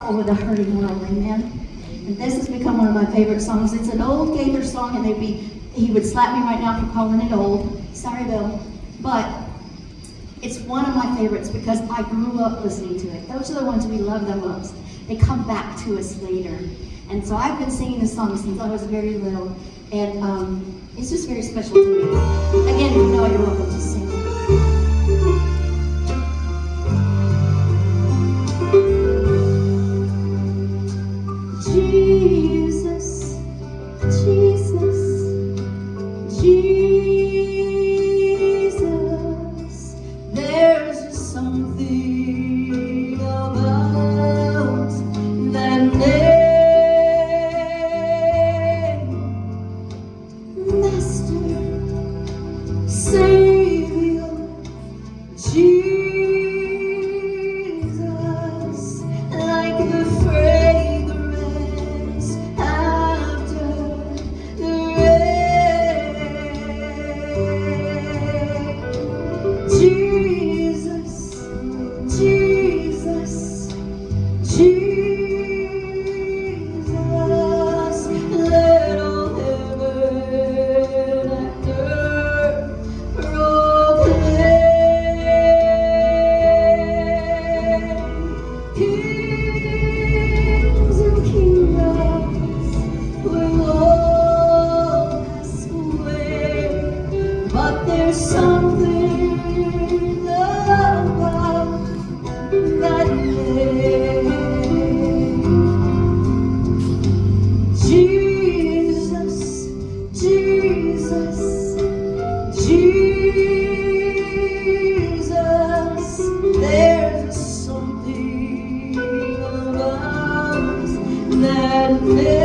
over the hurting world, amen? And this has become one of my favorite songs. It's an old Gaither song, and he would slap me right now for calling it old. Sorry, Bill. But it's one of my favorites because I grew up listening to it. Those are the ones we love the most. They come back to us later. And so I've been singing this song since I was very little, and it's just very special to me. Again, you know you're welcome to sing. Jesus, Jesus, Jesus, there's just something about that name, Master, Savior, Jesus, like the fragrance after the rain. Jesus, Jesus, Jesus, let all heaven and earth proclaim. Kings and kingdoms will all pass away, but there's something about that name. Jesus, Jesus, Jesus, there's something about that name.